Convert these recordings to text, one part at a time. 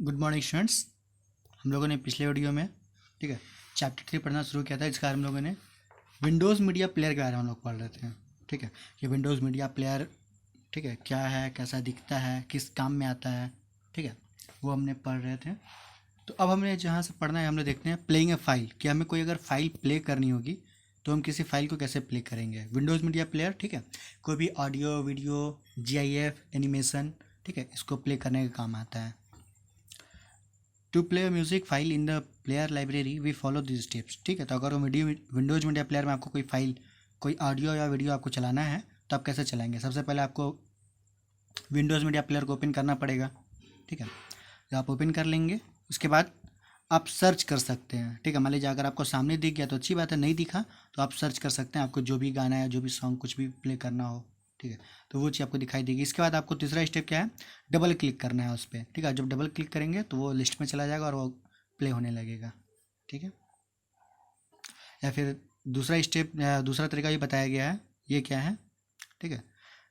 Good morning students. हम लोगों ने पिछले वीडियो में ठीक है चैप्टर 3 पढ़ना शुरू किया था। इसका हम लोगों ने विंडोज़ मीडिया प्लेयर के बारे में हम लोग पढ़ रहे थे। ठीक है, कि विंडोज़ मीडिया प्लेयर ठीक है क्या है, कैसा दिखता है, किस काम में आता है, ठीक है, वो हमने पढ़ रहे थे। तो अब हमने जहाँ से पढ़ना है हम लोग देखते हैं प्लेइंग ए फाइल, कि हमें कोई अगर फाइल प्ले करनी होगी तो हम किसी फाइल को कैसे प्ले करेंगे। विंडोज़ मीडिया प्लेयर ठीक है, कोई भी ऑडियो वीडियो GIF एनिमेशन ठीक है इसको प्ले करने का काम आता है। To play music file in the player library we follow this steps. ठीक है, तो अगर वो विंडोज मीडिया प्लेयर में आपको कोई फाइल, कोई ऑडियो या वीडियो आपको चलाना है तो आप कैसे चलाएंगे। सबसे पहले आपको विंडोज़ मीडिया प्लेयर को ओपन करना पड़ेगा। ठीक है, जब आप ओपन कर लेंगे उसके बाद आप सर्च कर सकते हैं। ठीक है, मान लीजिए अगर आपको सामने दिख गया तो अच्छी बात है, नहीं दिखा तो आप सर्च कर सकते हैं, आपको जो भी गाना है, जो भी सॉन्ग, कुछ भी प्ले करना हो। ठीक है, तो वो चीज़ आपको दिखाई देगी। इसके बाद आपको तीसरा स्टेप क्या है, डबल क्लिक करना है उस पर। ठीक है, जब डबल क्लिक करेंगे तो वो लिस्ट में चला जाएगा और वो प्ले होने लगेगा। ठीक है, या फिर दूसरा स्टेप, दूसरा तरीका भी बताया गया है। ये क्या है, ठीक है,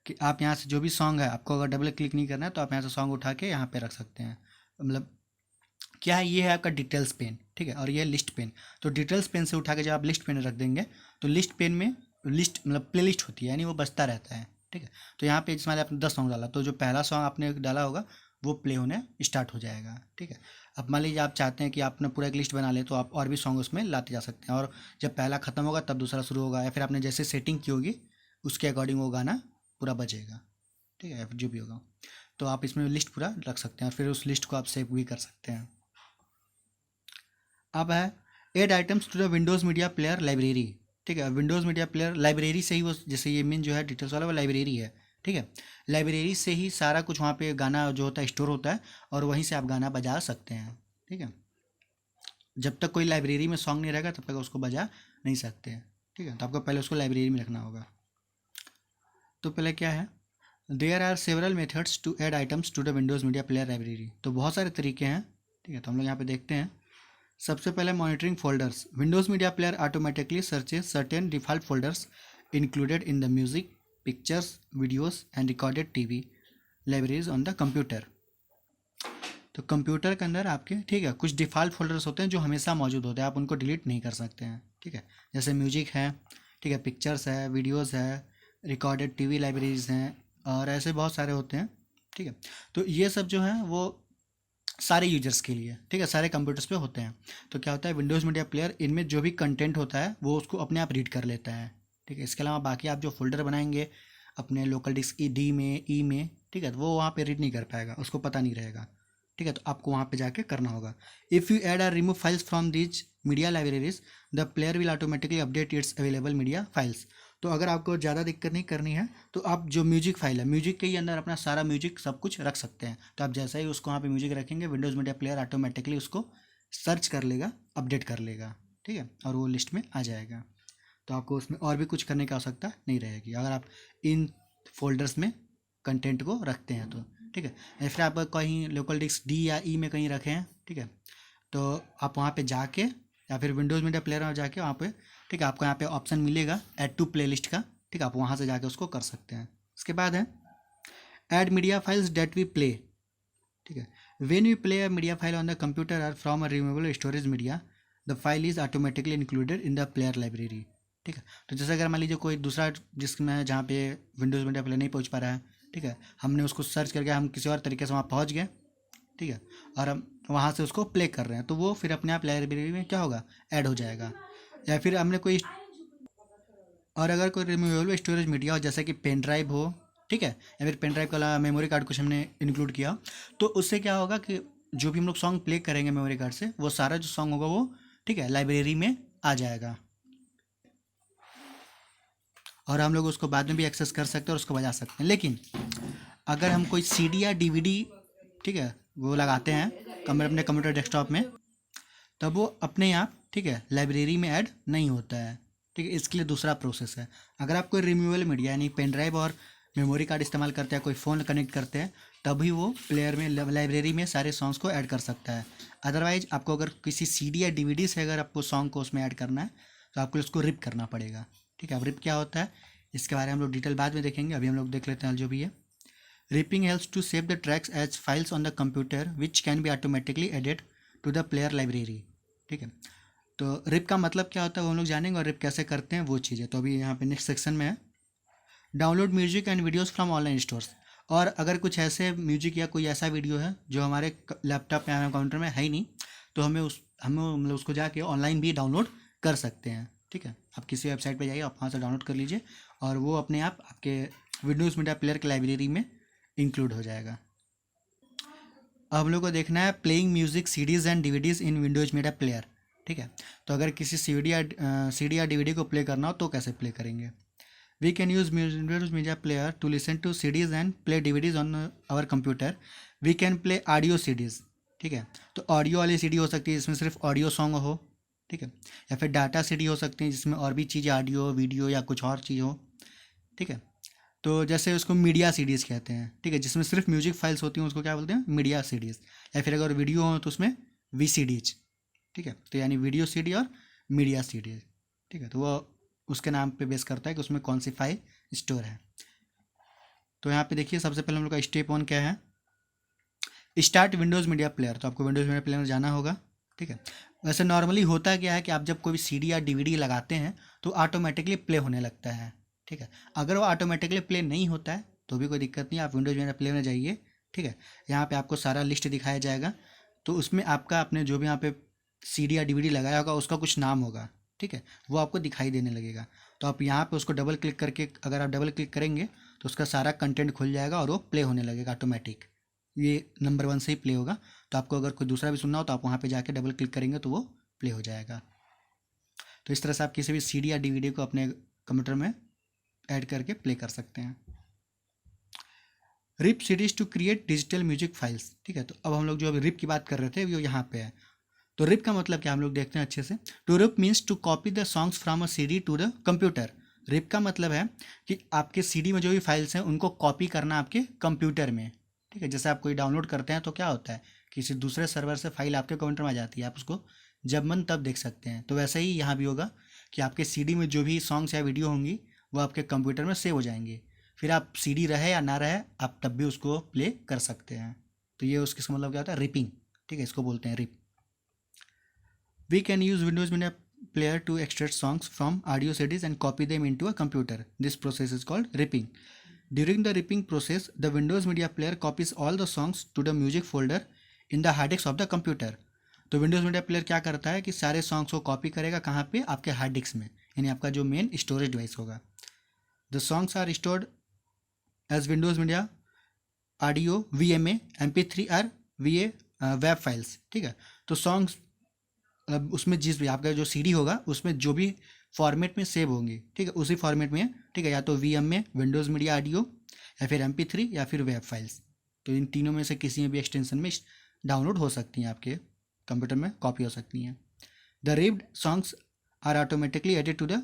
कि आप यहाँ से जो भी सॉन्ग है, आपको अगर डबल क्लिक नहीं करना है तो आप यहाँ से सॉन्ग उठा के यहाँ पे रख सकते हैं। मतलब क्या है, ये है आपका डिटेल्स पेन। ठीक है, और ये है लिस्ट पेन। तो डिटेल्स पेन से उठा के जब आप लिस्ट पेन रख देंगे तो लिस्ट पेन में लिस्ट मतलब प्ले लिस्ट होती है, यानी वो बचता रहता है। ठीक है, तो यहाँ पे मान आपने 10 सॉन्ग डाला तो जो पहला सॉन्ग आपने डाला होगा वो प्ले होने स्टार्ट हो जाएगा। ठीक है, अब मान लीजिए आप चाहते हैं कि आप अपना पूरा एक लिस्ट बना ले तो आप और भी सॉन्ग उसमें लाते जा सकते हैं, और जब पहला ख़त्म होगा तब दूसरा शुरू होगा, या फिर आपने जैसे सेटिंग की होगी उसके अकॉर्डिंग वो गाना पूरा बजेगा। ठीक है, या फिर जो भी होगा, तो आप इसमें लिस्ट पूरा रख सकते हैं, फिर उस लिस्ट को आप सेव भी कर सकते हैं। अब है add items to the Windows Media Player library. ठीक है, विंडोज़ मीडिया प्लेयर लाइब्रेरी से ही वो, जैसे ये मेन जो है डिटेल्स वाला वो लाइब्रेरी है। ठीक है, लाइब्रेरी से ही सारा कुछ वहाँ पे गाना जो होता है स्टोर होता है, और वहीं से आप गाना बजा सकते हैं। ठीक है, जब तक कोई लाइब्रेरी में सॉन्ग नहीं रहेगा तब तक उसको बजा नहीं सकते हैं। ठीक है, तो आपको पहले उसको लाइब्रेरी में रखना होगा। तो पहले क्या है, there are several methods to add items to the Windows Media Player library. तो बहुत सारे तरीके हैं। ठीक है, तो हम लोग यहाँ पे देखते हैं। सबसे पहले monitoring folders. Windows Media player automatically searches certain default folders included in the music, pictures, videos and recorded TV libraries on the computer. तो कंप्यूटर के अंदर आपके ठीक है कुछ डिफ़ॉल्ट फोल्डर्स होते हैं जो हमेशा मौजूद होते हैं, आप उनको डिलीट नहीं कर सकते हैं। ठीक है, जैसे म्यूजिक है, ठीक है, पिक्चर्स है, वीडियोज़ है, रिकॉर्डेड टीवी लाइब्रेरीज हैं, और ऐसे बहुत सारे होते हैं। ठीक है, तो ये सब जो है वो सारे यूजर्स के लिए, ठीक है, सारे कंप्यूटर्स पे होते हैं। तो क्या होता है, विंडोज़ मीडिया प्लेयर इनमें जो भी कंटेंट होता है वो उसको अपने आप रीड कर लेता है। ठीक है, इसके अलावा बाकी आप जो फोल्डर बनाएंगे अपने लोकल डिस्क डी में, ई में, ठीक है, तो वो वहाँ पे रीड नहीं कर पाएगा, उसको पता नहीं रहेगा। ठीक है, तो आपको वहाँ पे जाके करना होगा। इफ़ यू ऐड और remove files from these media libraries the player will automatically update it's available media files. तो अगर आपको ज़्यादा दिक्कत नहीं करनी है तो आप जो म्यूजिक फाइल है, म्यूजिक के ही अंदर अपना सारा म्यूजिक सब कुछ रख सकते हैं। तो आप जैसा ही उसको वहाँ पे म्यूजिक रखेंगे विंडोज़ मीडिया प्लेयर ऑटोमेटिकली उसको सर्च कर लेगा, अपडेट कर लेगा। ठीक है, और वो लिस्ट में आ जाएगा। तो आपको उसमें और भी कुछ करने की आवश्यकता नहीं रहेगी अगर आप इन फोल्डर्स में कंटेंट को रखते हैं तो। ठीक है, या फिर आप कहीं लोकल डिस्क डी या ई में कहीं रखें हैं, ठीक है, तो आप वहाँ पे जाके या फिर विंडोज़ मीडिया प्लेयर में जाके वहाँ पे, ठीक है, आपको यहाँ पे ऑप्शन मिलेगा ऐड टू प्लेलिस्ट का। ठीक है, आप वहाँ से जाके उसको कर सकते हैं। इसके बाद है add media files that we play. ठीक है, when we play a media file on the computer or from a removable storage media the file is automatically included in the player library. ठीक है, तो जैसे अगर मान लीजिए कोई दूसरा जिसमें है जहाँ पे विंडोज़ मीडिया प्लेयर नहीं पहुँच पा रहा है, ठीक है, हमने उसको सर्च करके हम किसी और तरीके से वहाँ पहुँच गए, ठीक है, और हम वहाँ से उसको प्ले कर रहे हैं तो वो फिर अपने आप लाइब्रेरी में क्या होगा, ऐड हो जाएगा। या फिर हमने कोई, और अगर कोई रिमूवेबल स्टोरेज मीडिया हो जैसे कि पेन ड्राइव हो, ठीक है, या फिर पेन ड्राइव का मेमोरी कार्ड कुछ हमने इंक्लूड किया, तो उससे क्या होगा कि जो भी हम लोग सॉन्ग प्ले करेंगे मेमोरी कार्ड से वो सारा जो सॉन्ग होगा वो ठीक है लाइब्रेरी में आ जाएगा, और हम लोग उसको बाद में भी एक्सेस कर सकते हैं और उसको बजा सकते हैं। लेकिन अगर हम कोई CD या DVD ठीक है वो लगाते हैं अपने कंप्यूटर डेस्कटॉप में, तब वो अपने आप ठीक है लाइब्रेरी में ऐड नहीं होता है। ठीक है, इसके लिए दूसरा प्रोसेस है। अगर आप कोई रिमूवेबल मीडिया यानी पेन ड्राइव और मेमोरी कार्ड इस्तेमाल करते हैं, कोई फ़ोन कनेक्ट करते हैं, तभी वो प्लेयर में लाइब्रेरी में सारे सॉन्ग्स को ऐड कर सकता है। अदरवाइज आपको अगर किसी CD या DVD से अगर आपको सॉन्ग को उसमें ऐड करना है तो आपको उसको रिप करना पड़ेगा। ठीक है, अब रिप क्या होता है इसके बारे में हम लोग डिटेल बाद में देखेंगे, अभी हम लोग देख लेते हैं जो भी है। Ripping helps to save the tracks as files on the computer which can be automatically added to the player library. ठीक है, तो रिप का मतलब क्या होता है वो हम लोग जानेंगे, और रिप कैसे करते हैं वो चीज़ है। तो अभी यहाँ पे नेक्स्ट सेक्शन में है download music and videos from online stores. और अगर कुछ ऐसे म्यूजिक या कोई ऐसा वीडियो है जो हमारे लैपटॉप या कंप्यूटर में है ही नहीं, तो हमें मतलब उसको जाके ऑनलाइन भी डाउनलोड कर सकते हैं। ठीक है, आप किसी वेबसाइट पे जाइए, आप वहाँ से डाउनलोड कर लीजिए और वो अपने आप आपके विंडोज़ मीडिया प्लेयर की लाइब्रेरी में इंक्लूड हो जाएगा। अब हम लोग को देखना है playing music CDs and DVDs in Windows Media player. ठीक है, तो अगर किसी सीडी या डीवीडी को प्ले करना हो तो कैसे प्ले करेंगे। We can use Windows Media Player to listen to CDs and play DVDs on our computer. We can play audio CDs. ठीक है, तो ऑडियो वाली सीडी हो सकती है जिसमें सिर्फ ऑडियो सॉन्ग हो। ठीक है, या फिर डाटा सीडी हो सकती है जिसमें और भी चीज़ें ऑडियो वीडियो या कुछ और चीज़ हो। ठीक है, तो जैसे उसको मीडिया सीडीज़ कहते हैं। ठीक है, जिसमें सिर्फ म्यूजिक फाइल्स होती हैं उसको क्या बोलते हैं, मीडिया सीडीज़। या फिर अगर वीडियो हो तो उसमें वी सीडीज। ठीक है, तो यानी वीडियो सीडी और मीडिया सीडीज। ठीक है, तो वो उसके नाम पे बेस करता है कि उसमें कौन सी फाइल स्टोर है। तो यहाँ पे देखिए सबसे पहले हम लोग का स्टेप 1 क्या है, स्टार्ट विंडोज़ मीडिया प्लेयर। तो आपको विंडोज़ मीडिया प्लेयर में जाना होगा। ठीक है, वैसे नॉर्मली होता क्या है कि आप जब कोई सीडी या डीवीडी लगाते हैं तो ऑटोमेटिकली प्ले होने लगता है। ठीक है, अगर वो ऑटोमेटिकली प्ले नहीं होता है तो भी कोई दिक्कत नहीं, आप विंडोज़ मीडिया प्लेयर में जाइए। ठीक है, यहाँ पे आपको सारा लिस्ट दिखाया जाएगा, तो उसमें आपका अपने जो भी यहाँ पे सीडी या डीवीडी लगाया होगा उसका कुछ नाम होगा। ठीक है, वो आपको दिखाई देने लगेगा। तो आप यहाँ पे उसको डबल क्लिक करके, अगर आप डबल क्लिक करेंगे तो उसका सारा कंटेंट खुल जाएगा और वो प्ले होने लगेगा ऑटोमेटिक। ये नंबर 1 से ही प्ले होगा। तो आपको अगर कोई दूसरा भी सुनना हो तो आप वहाँ पे जाके डबल क्लिक करेंगे तो वो प्ले हो जाएगा। तो इस तरह से आप किसी भी सीडी या डीवीडी को अपने कंप्यूटर में ऐड करके प्ले कर सकते हैं। Rip CDs to create digital music files. ठीक है, तो अब हम लोग जो अभी रिप की बात कर रहे थे वो यहाँ पे है। तो रिप का मतलब क्या हम लोग देखते हैं अच्छे से। To rip means to copy the songs from a CD to the computer. Rip का मतलब है कि आपके सीडी में जो भी फाइल्स हैं उनको कॉपी करना आपके कंप्यूटर में। ठीक है, जैसे आप कोई डाउनलोड करते हैं तो क्या होता है, किसी दूसरे सर्वर से फाइल आपके कंप्यूटर में आ जाती है, आप उसको जब मन तब देख सकते हैं। तो वैसे ही यहाँ भी होगा कि आपके सीडी में जो भी सॉन्ग्स या वीडियो होंगी वो आपके कंप्यूटर में सेव हो जाएंगे। फिर आप सीडी रहे या ना रहे आप तब भी उसको प्ले कर सकते हैं। तो ये उसका मतलब क्या होता है, रिपिंग। ठीक है, इसको बोलते हैं rip. We can use Windows Media Player to extract songs from audio CDs and copy them into a computer. This process is called ripping. During the ripping process, the Windows Media Player copies all the songs to the music folder in the hard disk of the computer. तो Windows Media player क्या करता है कि सारे songs को copy करेगा कहाँ पे, आपके हार्ड डिस्क में, यानी आपका जो मेन स्टोरेज डिवाइस होगा। The songs are stored as Windows Media audio VMA MP3 और VA वेब फाइल्स। ठीक है, तो सॉन्ग्स मतलब उसमें जिस भी आपका जो सीडी होगा उसमें जो भी फॉर्मेट में सेव होंगे, ठीक है, उसी फॉर्मेट में है। ठीक है, या तो VMA विंडोज़ मीडिया ऑडियो या फिर MP3 या फिर वेब फाइल्स। तो इन तीनों में से किसी भी एक्सटेंशन में डाउनलोड हो सकती हैं, आपके कंप्यूटर में कॉपी हो सकती हैं। The ripped songs are automatically added to the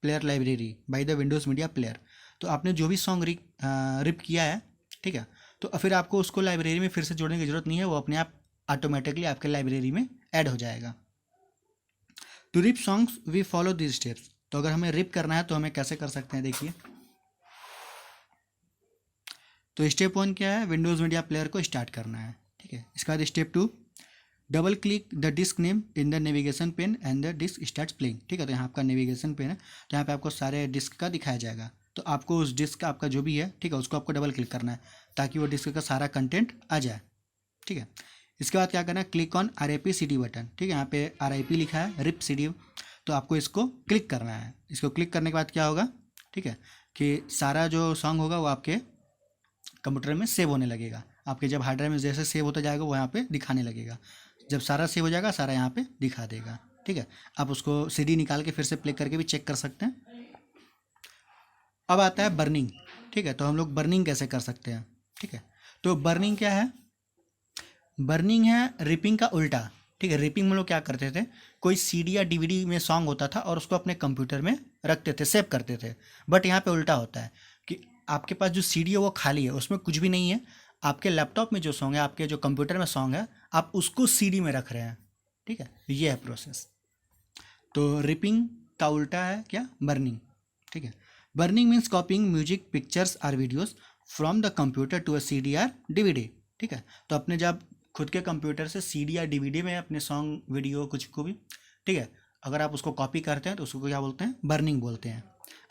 player library by the Windows Media Player. तो आपने जो भी सॉन्ग रिप किया है, ठीक है, तो फिर आपको उसको लाइब्रेरी में फिर से जोड़ने की ज़रूरत नहीं है, वो अपने आप ऑटोमेटिकली आपके लाइब्रेरी में ऐड हो जाएगा। To rip songs we follow this steps. तो अगर हमें रिप करना है तो हमें कैसे कर सकते हैं, देखिए। तो स्टेप 1 क्या है, विंडोज़ मीडिया प्लेयर को स्टार्ट करना है। ठीक है, इसके बाद step 2, double click the disc name in the navigation pane and the disc start playing. ठीक है, तो यहाँ आपका नेविगेशन पेन है, तो यहाँ पे आपको सारे डिस्क का दिखाया जाएगा। तो आपको उस डिस्क का आपका जो भी है, ठीक है, उसको आपको डबल क्लिक करना है ताकि वो डिस्क का सारा कंटेंट आ जाए। ठीक है, इसके बाद क्या करना है, click on RIP CD button. ठीक है, यहाँ पे RIP लिखा है, रिप CD, तो आपको इसको क्लिक करना है। इसको क्लिक करने के बाद क्या होगा, ठीक है, कि सारा जो सॉन्ग होगा वो आपके कंप्यूटर में सेव होने लगेगा। आपके जब हार्ड ड्राइव में जैसे सेव होता जाएगा वो यहाँ पे दिखाने लगेगा। जब सारा सेव हो जाएगा सारा यहाँ पे दिखा देगा। ठीक है, आप उसको CD निकाल के फिर से प्ले करके भी चेक कर सकते हैं। अब आता है बर्निंग। ठीक है, तो हम लोग बर्निंग कैसे कर सकते हैं। ठीक है, तो बर्निंग क्या है, बर्निंग है रिपिंग का उल्टा। ठीक है, रिपिंग में लोग क्या करते थे, कोई CD या DVD में सॉन्ग होता था और उसको अपने कंप्यूटर में रखते थे, सेव करते थे। बट यहाँ पे उल्टा होता है कि आपके पास जो CD है वो खाली है, उसमें कुछ भी नहीं है। आपके लैपटॉप में जो सॉन्ग है, आपके जो कंप्यूटर में सॉन्ग है, आप उसको CD में रख रहे हैं। ठीक है, ये है प्रोसेस। तो रिपिंग का उल्टा है क्या, बर्निंग। ठीक है, burning means copying music pictures और videos from the computer to a CD या DVD, ठीक है। तो अपने जब खुद के कंप्यूटर से CD या DVD में अपने सॉन्ग वीडियो कुछ को भी, ठीक है, अगर आप उसको कॉपी करते हैं तो उसको क्या बोलते हैं, बर्निंग बोलते हैं।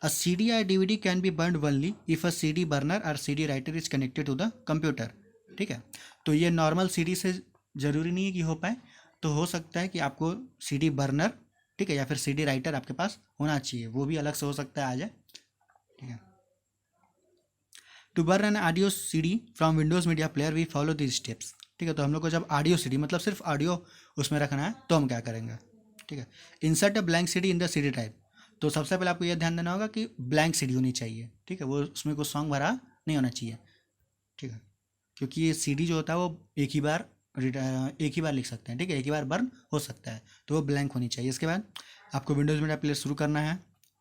अ CD या DVD can be burn only if a CD burner और CD writer is connected to the computer, ठीक है। तो ये नॉर्मल CD से ज़रूरी नहीं है कि हो पाए, तो हो सकता है कि आपको CD बर्नर, ठीक है, या फिर CD राइटर आपके पास होना चाहिए, वो भी अलग से हो सकता है आ जाए, ठीक है। To burn an audio CD from Windows Media Player we follow this steps, ठीक है। तो हम लोग को जब ऑडियो CD मतलब सिर्फ ऑडियो उसमें रखना है तो हम क्या करेंगे, ठीक है। Insert a blank CD in the CD type, तो सबसे पहले आपको यह ध्यान देना होगा कि ब्लैंक CD होनी चाहिए, ठीक है, वो उसमें कोई सॉन्ग भरा नहीं होना चाहिए, ठीक है। क्योंकि ये CD जो होता है वो एक ही बार लिख सकते हैं, ठीक है, एक ही बार बर्न हो सकता है, तो वो ब्लैंक होनी चाहिए। इसके बाद आपको विंडोज़ मीडिया प्लेयर शुरू करना है,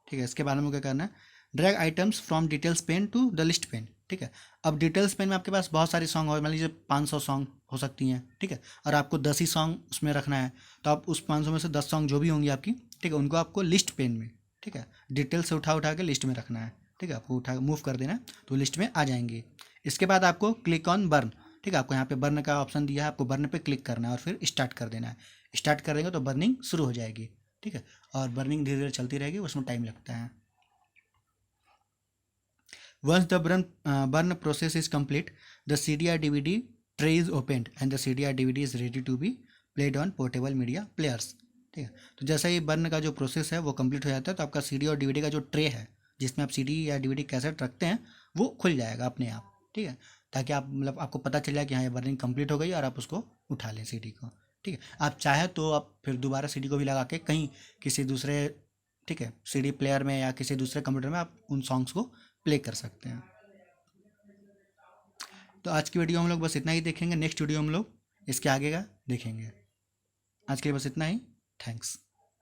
ठीक है। इसके बाद में क्या करना है, drag items from details pane to the list pane, ठीक है। अब डिटेल्स पेन में आपके पास बहुत सारी सॉन्ग हो, मान लीजिए 500 सॉन्ग हो सकती हैं, ठीक है, और आपको 10 ही सॉन्ग उसमें रखना है, तो आप उस 500 में से 10 सॉन्ग जो भी होंगी आपकी, ठीक है, उनको आपको लिस्ट पेन में, ठीक है, डिटेल से उठा उठा के लिस्ट में रखना है, ठीक है, आपको उठा मूव कर देना है तो लिस्ट में आ जाएंगे। इसके बाद आपको क्लिक ऑन बर्न, ठीक है, आपको यहाँ पे बर्न का ऑप्शन दिया है, आपको बर्न पे क्लिक करना है और फिर स्टार्ट कर देना है। स्टार्ट करेंगे तो बर्निंग शुरू हो जाएगी, ठीक है, और बर्निंग धीरे धीरे चलती रहेगी, उसमें टाइम लगता है। Once the burn process is complete, the CD or DVD tray is opened and the CD or DVD is ready to be played on portable media players, ठीक है। तो जैसा ही बर्न का जो प्रोसेस है वो कंप्लीट हो जाता है तो आपका CD और DVD का जो ट्रे है जिसमें आप CD या DVD कैसेट रखते हैं वो खुल जाएगा अपने आप, ठीक है, ताकि आप मतलब आपको पता चल जाए कि हाँ ये बर्निंग कंप्लीट हो गई और आप उसको उठा लें CD को, ठीक है। आप चाहे तो आप फिर दोबारा CD को भी लगा के कहीं किसी दूसरे, ठीक है, CD प्लेयर में या किसी दूसरे कंप्यूटर में आप उन सॉन्ग्स को प्ले कर सकते हैं। तो आज की वीडियो हम लोग बस इतना ही देखेंगे, नेक्स्ट वीडियो हम लोग इसके आगे का देखेंगे। आज के लिए बस इतना ही, थैंक्स।